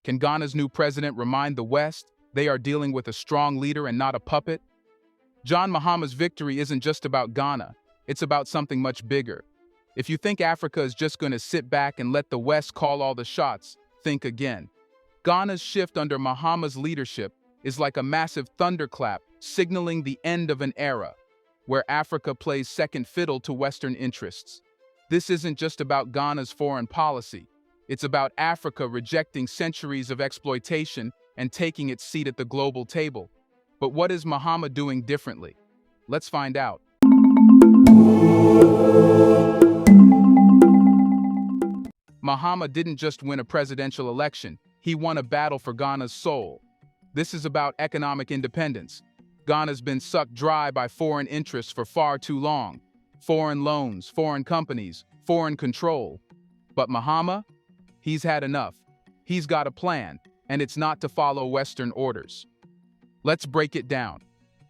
Can Ghana's new president remind the West they are dealing with a strong leader and not a puppet? John Mahama's victory isn't just about Ghana, it's about something much bigger. If you think Africa is just going to sit back and let the West call all the shots, think again. Ghana's shift under Mahama's leadership is like a massive thunderclap signaling the end of an era where Africa plays second fiddle to Western interests. This isn't just about Ghana's foreign policy. It's about Africa rejecting centuries of exploitation and taking its seat at the global table. But what is Mahama doing differently? Let's find out. Mahama didn't just win a presidential election, he won a battle for Ghana's soul. This is about economic independence. Ghana's been sucked dry by foreign interests for far too long. Foreign loans, foreign companies, foreign control. But Mahama? He's had enough. He's got a plan, and it's not to follow Western orders. Let's break it down.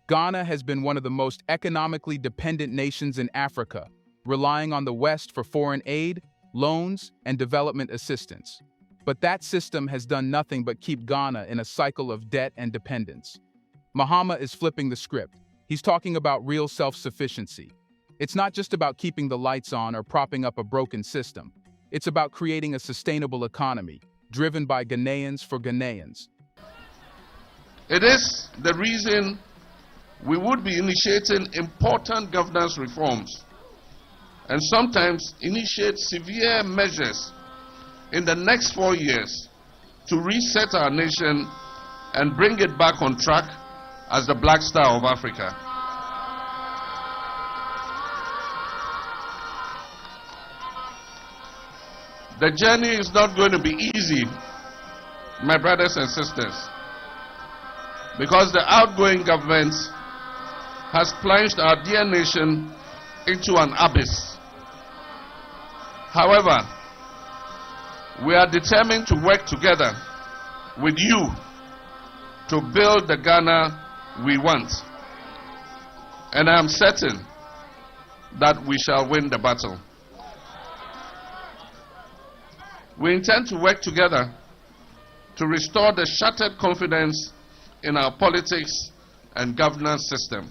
Ghana has been one of the most economically dependent nations in Africa, relying on the West for foreign aid, loans, and development assistance. But that system has done nothing but keep Ghana in a cycle of debt and dependence. Mahama is flipping the script. He's talking about real self-sufficiency. It's not just about keeping the lights on or propping up a broken system. It's about creating a sustainable economy, driven by Ghanaians for Ghanaians. It is the reason we would be initiating important governance reforms and sometimes initiate severe measures in the next 4 years to reset our nation and bring it back on track as the Black Star of Africa. The journey is not going to be easy, my brothers and sisters, because the outgoing government has plunged our dear nation into an abyss. However, we are determined to work together with you to build the Ghana we want. And I am certain that we shall win the battle. We intend to work together to restore the shattered confidence in our politics and governance system.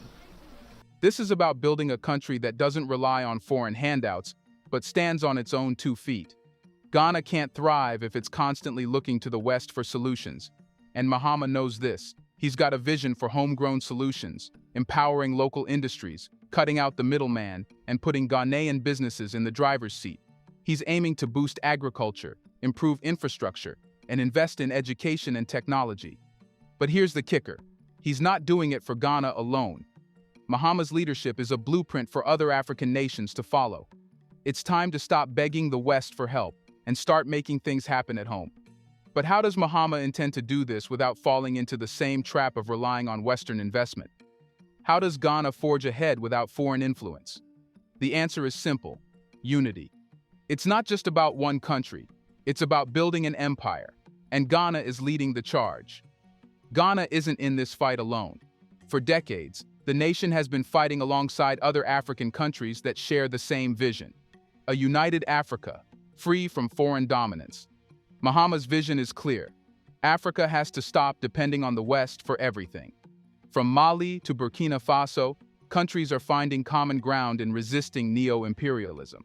This is about building a country that doesn't rely on foreign handouts, but stands on its own 2 feet. Ghana can't thrive if it's constantly looking to the West for solutions. And Mahama knows this. He's got a vision for homegrown solutions, empowering local industries, cutting out the middleman, and putting Ghanaian businesses in the driver's seat. He's aiming to boost agriculture, improve infrastructure, and invest in education and technology. But here's the kicker. He's not doing it for Ghana alone. Mahama's leadership is a blueprint for other African nations to follow. It's time to stop begging the West for help and start making things happen at home. But how does Mahama intend to do this without falling into the same trap of relying on Western investment? How does Ghana forge ahead without foreign influence? The answer is simple: unity. It's not just about one country, it's about building an empire, and Ghana is leading the charge. Ghana isn't in this fight alone. For decades, the nation has been fighting alongside other African countries that share the same vision: a united Africa, free from foreign dominance. Mahama's vision is clear. Africa has to stop depending on the West for everything. From Mali to Burkina Faso, countries are finding common ground in resisting neo-imperialism.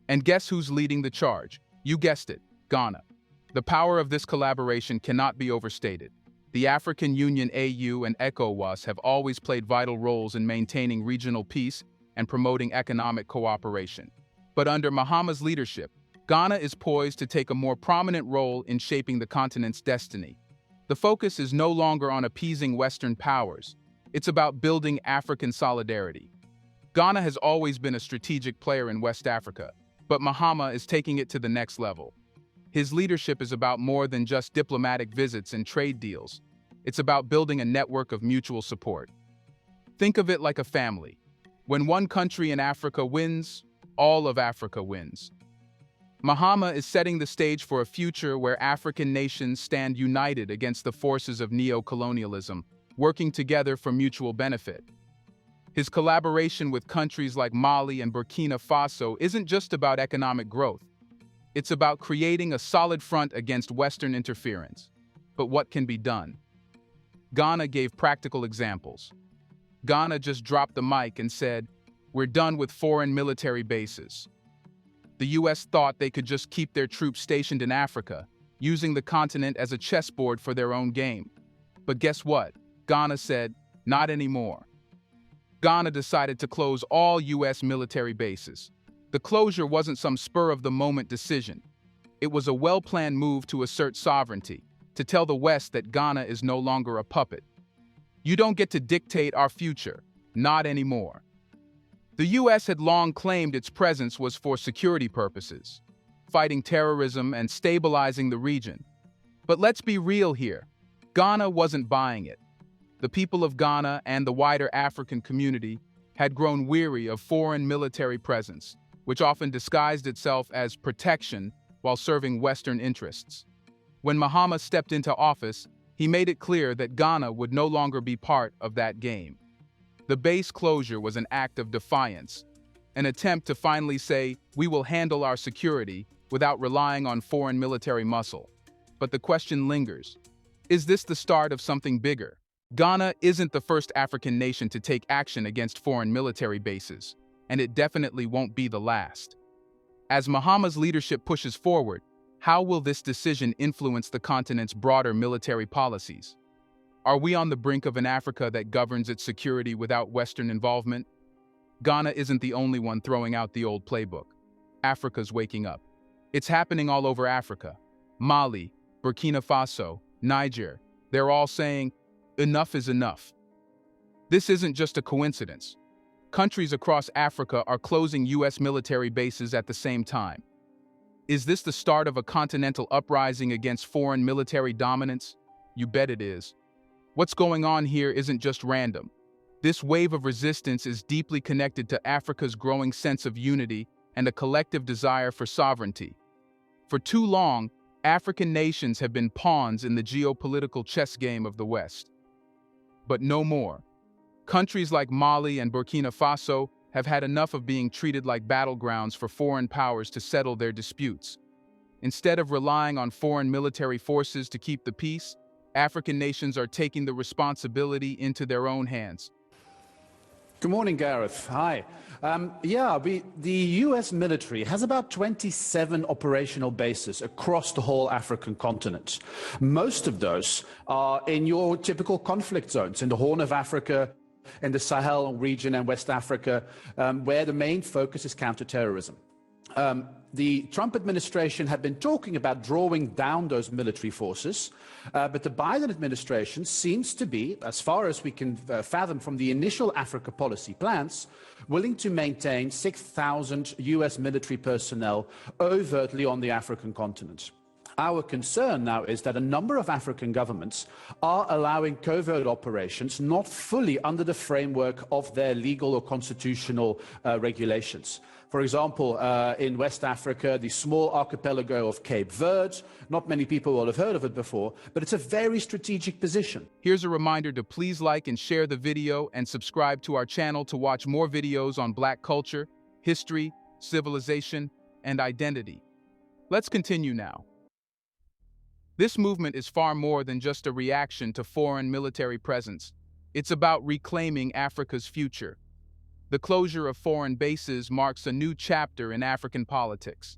And guess who's leading the charge? You guessed it, Ghana. The power of this collaboration cannot be overstated. The African Union AU and ECOWAS have always played vital roles in maintaining regional peace and promoting economic cooperation. But under Mahama's leadership, Ghana is poised to take a more prominent role in shaping the continent's destiny. The focus is no longer on appeasing Western powers. It's about building African solidarity. Ghana has always been a strategic player in West Africa, but Mahama is taking it to the next level. His leadership is about more than just diplomatic visits and trade deals. It's about building a network of mutual support. Think of it like a family. When one country in Africa wins, all of Africa wins. Mahama is setting the stage for a future where African nations stand united against the forces of neo-colonialism, working together for mutual benefit. His collaboration with countries like Mali and Burkina Faso isn't just about economic growth. It's about creating a solid front against Western interference. But what can be done? Ghana gave practical examples. Ghana just dropped the mic and said, "We're done with foreign military bases." The US thought they could just keep their troops stationed in Africa, using the continent as a chessboard for their own game. But guess what? Ghana said, not anymore. Ghana decided to close all US military bases. The closure wasn't some spur-of-the-moment decision. It was a well-planned move to assert sovereignty, to tell the West that Ghana is no longer a puppet. You don't get to dictate our future, not anymore. The US had long claimed its presence was for security purposes, fighting terrorism and stabilizing the region. But let's be real here. Ghana wasn't buying it. The people of Ghana and the wider African community had grown weary of foreign military presence, which often disguised itself as protection while serving Western interests. When Mahama stepped into office, he made it clear that Ghana would no longer be part of that game. The base closure was an act of defiance, an attempt to finally say, we will handle our security without relying on foreign military muscle. But the question lingers. Is this the start of something bigger? Ghana isn't the first African nation to take action against foreign military bases, and it definitely won't be the last. As Mahama's leadership pushes forward, how will this decision influence the continent's broader military policies? Are we on the brink of an Africa that governs its security without Western involvement? Ghana isn't the only one throwing out the old playbook. Africa's waking up. It's happening all over Africa. Mali, Burkina Faso, Niger, they're all saying, enough is enough. This isn't just a coincidence. Countries across Africa are closing US military bases at the same time. Is this the start of a continental uprising against foreign military dominance? You bet it is. What's going on here isn't just random. This wave of resistance is deeply connected to Africa's growing sense of unity and a collective desire for sovereignty. For too long, African nations have been pawns in the geopolitical chess game of the West. But no more. Countries like Mali and Burkina Faso have had enough of being treated like battlegrounds for foreign powers to settle their disputes. Instead of relying on foreign military forces to keep the peace, African nations are taking the responsibility into their own hands. Good morning, Gareth. Hi. The US military has about 27 operational bases across the whole African continent. Most of those are in your typical conflict zones, in the Horn of Africa, in the Sahel region and West Africa, where the main focus is counterterrorism. The Trump administration had been talking about drawing down those military forces, but the Biden administration seems to be, as far as we can fathom from the initial Africa policy plans, willing to maintain 6,000 US military personnel overtly on the African continent. Our concern now is that a number of African governments are allowing covert operations not fully under the framework of their legal or constitutional regulations. For example, in West Africa, the small archipelago of Cape Verde, not many people will have heard of it before, but it's a very strategic position. Here's a reminder to please like and share the video and subscribe to our channel to watch more videos on Black culture, history, civilization, and identity. Let's continue now. This movement is far more than just a reaction to foreign military presence. It's about reclaiming Africa's future. The closure of foreign bases marks a new chapter in African politics.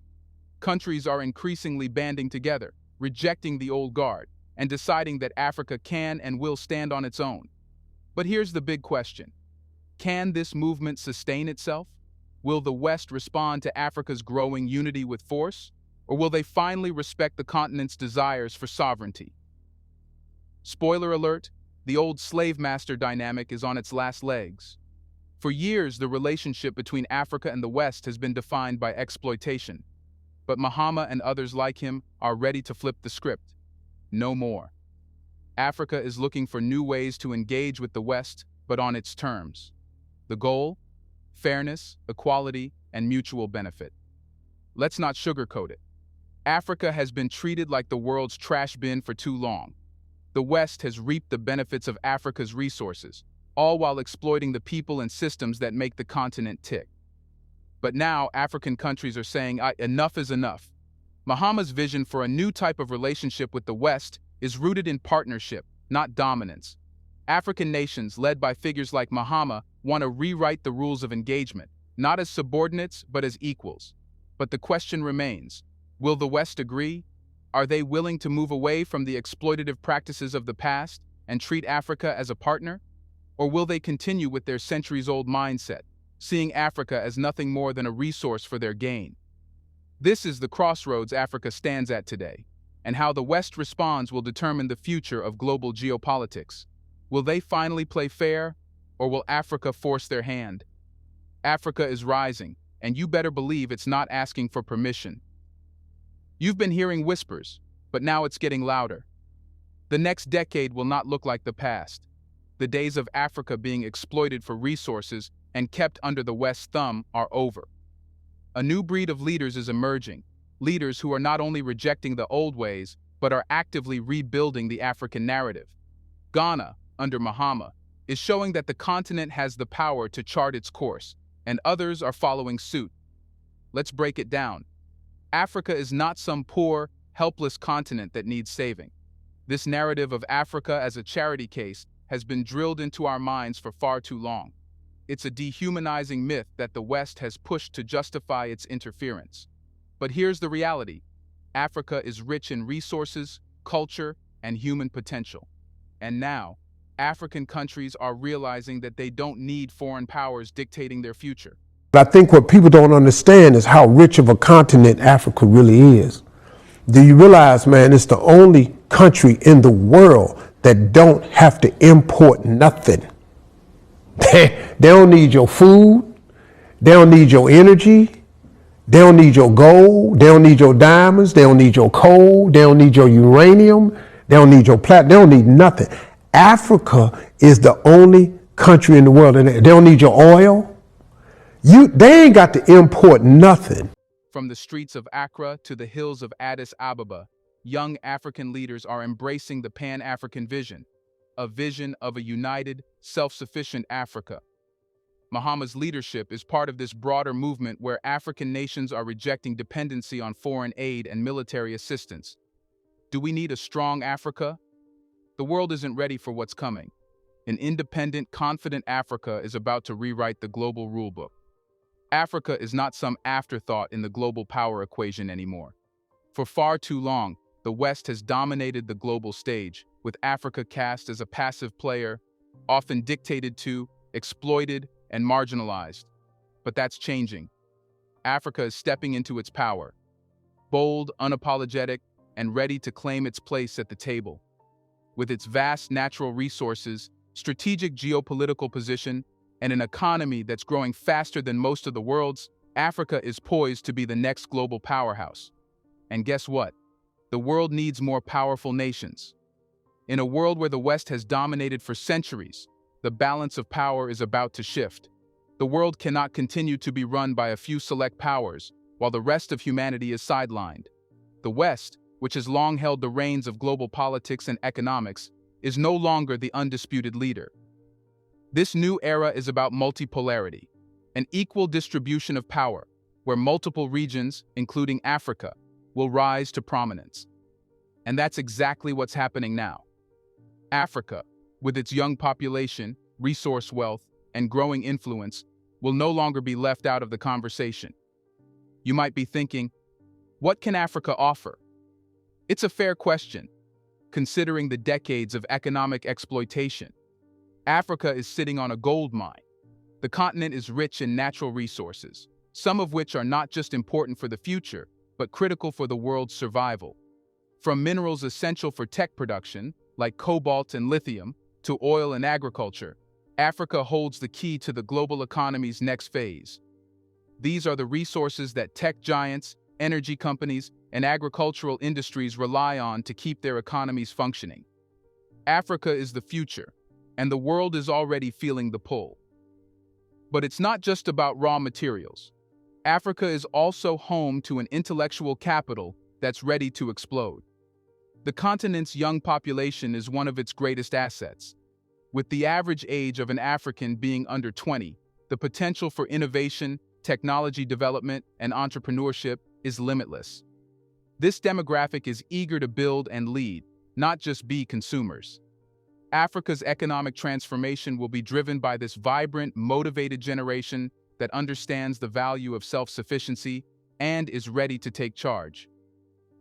Countries are increasingly banding together, rejecting the old guard, and deciding that Africa can and will stand on its own. But here's the big question. Can this movement sustain itself? Will the West respond to Africa's growing unity with force? Or will they finally respect the continent's desires for sovereignty? Spoiler alert, the old slave-master dynamic is on its last legs. For years, the relationship between Africa and the West has been defined by exploitation. But Mahama and others like him are ready to flip the script. No more. Africa is looking for new ways to engage with the West, but on its terms. The goal? Fairness, equality, and mutual benefit. Let's not sugarcoat it. Africa has been treated like the world's trash bin for too long. The West has reaped the benefits of Africa's resources, all while exploiting the people and systems that make the continent tick. But now African countries are saying, enough is enough. Mahama's vision for a new type of relationship with the West is rooted in partnership, not dominance. African nations, led by figures like Mahama, want to rewrite the rules of engagement, not as subordinates but as equals. But the question remains, will the West agree? Are they willing to move away from the exploitative practices of the past and treat Africa as a partner? Or will they continue with their centuries-old mindset, seeing Africa as nothing more than a resource for their gain? This is the crossroads Africa stands at today, and how the West responds will determine the future of global geopolitics. Will they finally play fair, or will Africa force their hand? Africa is rising, and you better believe it's not asking for permission. You've been hearing whispers, but now it's getting louder. The next decade will not look like the past. The days of Africa being exploited for resources and kept under the West's thumb are over. A new breed of leaders is emerging, leaders who are not only rejecting the old ways, but are actively rebuilding the African narrative. Ghana, under Mahama, is showing that the continent has the power to chart its course, and others are following suit. Let's break it down. Africa is not some poor, helpless continent that needs saving. This narrative of Africa as a charity case has been drilled into our minds for far too long. It's a dehumanizing myth that the West has pushed to justify its interference. But here's the reality. Africa is rich in resources, culture, and human potential. And now, African countries are realizing that they don't need foreign powers dictating their future. I think what people don't understand is how rich of a continent Africa really is. Do you realize, man, it's the only country in the world that don't have to import nothing. They don't need your food. They don't need your energy. They don't need your gold. They don't need your diamonds. They don't need your coal. They don't need your uranium. They don't need your platinum. They don't need nothing. Africa is the only country in the world, and they don't need your oil. They ain't got to import nothing. From the streets of Accra to the hills of Addis Ababa, young African leaders are embracing the Pan-African vision, a vision of a united, self-sufficient Africa. Mahama's leadership is part of this broader movement where African nations are rejecting dependency on foreign aid and military assistance. Do we need a strong Africa? The world isn't ready for what's coming. An independent, confident Africa is about to rewrite the global rulebook. Africa is not some afterthought in the global power equation anymore. For far too long, the West has dominated the global stage, with Africa cast as a passive player, often dictated to, exploited, and marginalized. But that's changing. Africa is stepping into its power, bold, unapologetic, and ready to claim its place at the table. With its vast natural resources, strategic geopolitical position, and an economy that's growing faster than most of the world's, Africa is poised to be the next global powerhouse. And guess what? The world needs more powerful nations. In a world where the West has dominated for centuries, the balance of power is about to shift. The world cannot continue to be run by a few select powers, while the rest of humanity is sidelined. The West, which has long held the reins of global politics and economics, is no longer the undisputed leader. This new era is about multipolarity, an equal distribution of power, where multiple regions, including Africa, will rise to prominence. And that's exactly what's happening now. Africa, with its young population, resource wealth, and growing influence, will no longer be left out of the conversation. You might be thinking, what can Africa offer? It's a fair question, considering the decades of economic exploitation. Africa is sitting on a gold mine. The continent is rich in natural resources, some of which are not just important for the future, but critical for the world's survival. From minerals essential for tech production, like cobalt and lithium, to oil and agriculture, Africa holds the key to the global economy's next phase. These are the resources that tech giants, energy companies, and agricultural industries rely on to keep their economies functioning. Africa is the future, and the world is already feeling the pull. But it's not just about raw materials. Africa is also home to an intellectual capital that's ready to explode. The continent's young population is one of its greatest assets. With the average age of an African being under 20, the potential for innovation, technology development, and entrepreneurship is limitless. This demographic is eager to build and lead, not just be consumers. Africa's economic transformation will be driven by this vibrant, motivated generation that understands the value of self-sufficiency and is ready to take charge.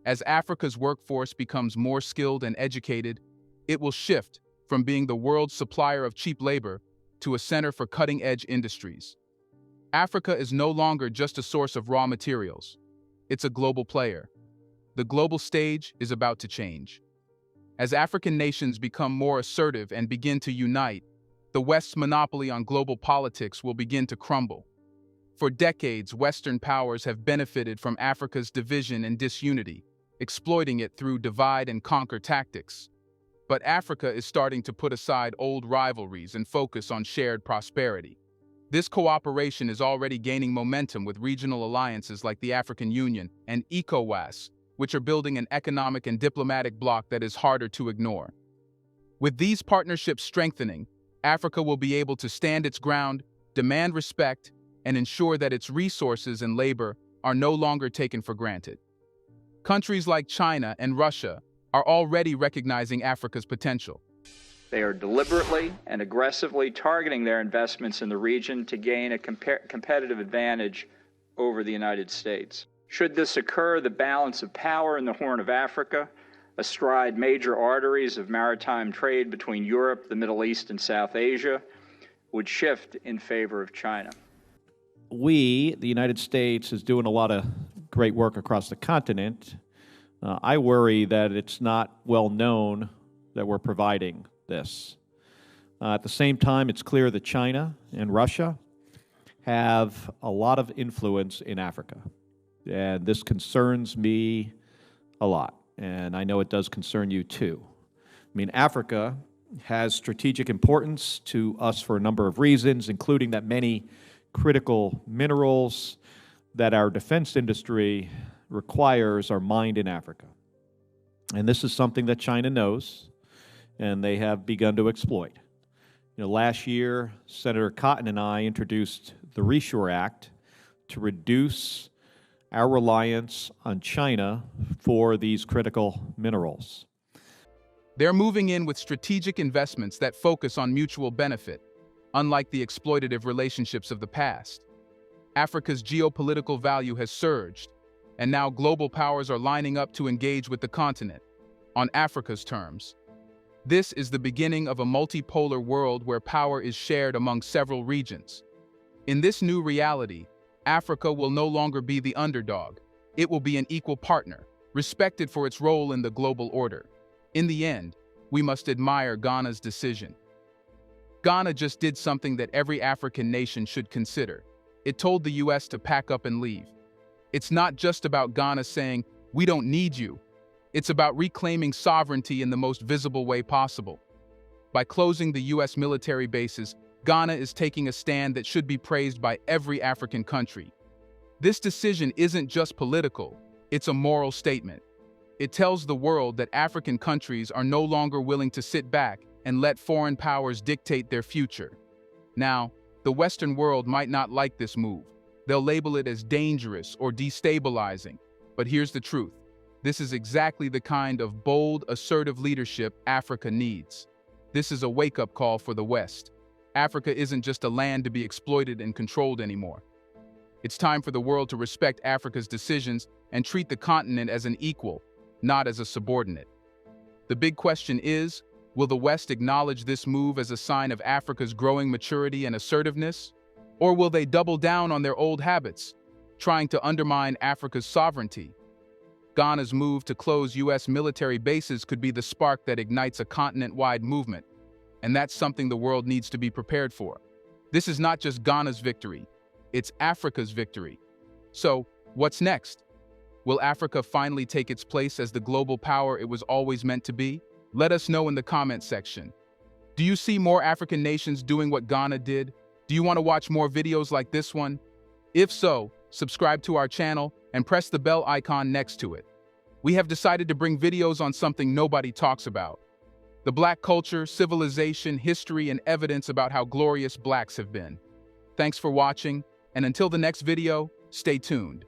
As Africa's workforce becomes more skilled and educated, it will shift from being the world's supplier of cheap labor to a center for cutting-edge industries. Africa is no longer just a source of raw materials. It's a global player. The global stage is about to change. As African nations become more assertive and begin to unite, the West's monopoly on global politics will begin to crumble. For decades, Western powers have benefited from Africa's division and disunity, exploiting it through divide-and-conquer tactics. But Africa is starting to put aside old rivalries and focus on shared prosperity. This cooperation is already gaining momentum with regional alliances like the African Union and ECOWAS, which are building an economic and diplomatic bloc that is harder to ignore. With these partnerships strengthening, Africa will be able to stand its ground, demand respect, and ensure that its resources and labor are no longer taken for granted. Countries like China and Russia are already recognizing Africa's potential. They are deliberately and aggressively targeting their investments in the region to gain a competitive advantage over the United States. Should this occur, the balance of power in the Horn of Africa, astride major arteries of maritime trade between Europe, the Middle East, and South Asia, would shift in favor of China. We, the United States, is doing a lot of great work across the continent. I worry that it's not well known that we're providing this. At the same time, it's clear that China and Russia have a lot of influence in Africa. And this concerns me a lot, and I know it does concern you too. I mean, Africa has strategic importance to us for a number of reasons, including that many critical minerals that our defense industry requires are mined in Africa. And this is something that China knows, and they have begun to exploit. Last year, Senator Cotton and I introduced the Reshore Act to reduce our reliance on China for these critical minerals. They're moving in with strategic investments that focus on mutual benefit, unlike the exploitative relationships of the past. Africa's geopolitical value has surged, and now global powers are lining up to engage with the continent, on Africa's terms. This is the beginning of a multipolar world where power is shared among several regions. In this new reality, Africa will no longer be the underdog. It will be an equal partner, respected for its role in the global order. In the end, we must admire Ghana's decision. Ghana just did something that every African nation should consider. It told the US to pack up and leave. It's not just about Ghana saying, "We don't need you." It's about reclaiming sovereignty in the most visible way possible. By closing the US military bases, Ghana is taking a stand that should be praised by every African country. This decision isn't just political, it's a moral statement. It tells the world that African countries are no longer willing to sit back and let foreign powers dictate their future. Now, the Western world might not like this move. They'll label it as dangerous or destabilizing. But here's the truth. This is exactly the kind of bold, assertive leadership Africa needs. This is a wake-up call for the West. Africa isn't just a land to be exploited and controlled anymore. It's time for the world to respect Africa's decisions and treat the continent as an equal, not as a subordinate. The big question is, will the West acknowledge this move as a sign of Africa's growing maturity and assertiveness? Or will they double down on their old habits, trying to undermine Africa's sovereignty? Ghana's move to close US military bases could be the spark that ignites a continent-wide movement, and that's something the world needs to be prepared for. This is not just Ghana's victory, it's Africa's victory. So, what's next? Will Africa finally take its place as the global power it was always meant to be? Let us know in the comments section. Do you see more African nations doing what Ghana did? Do you want to watch more videos like this one? If so, subscribe to our channel and press the bell icon next to it. We have decided to bring videos on something nobody talks about: the Black culture, civilization, history, and evidence about how glorious Blacks have been. Thanks for watching, and until the next video, stay tuned.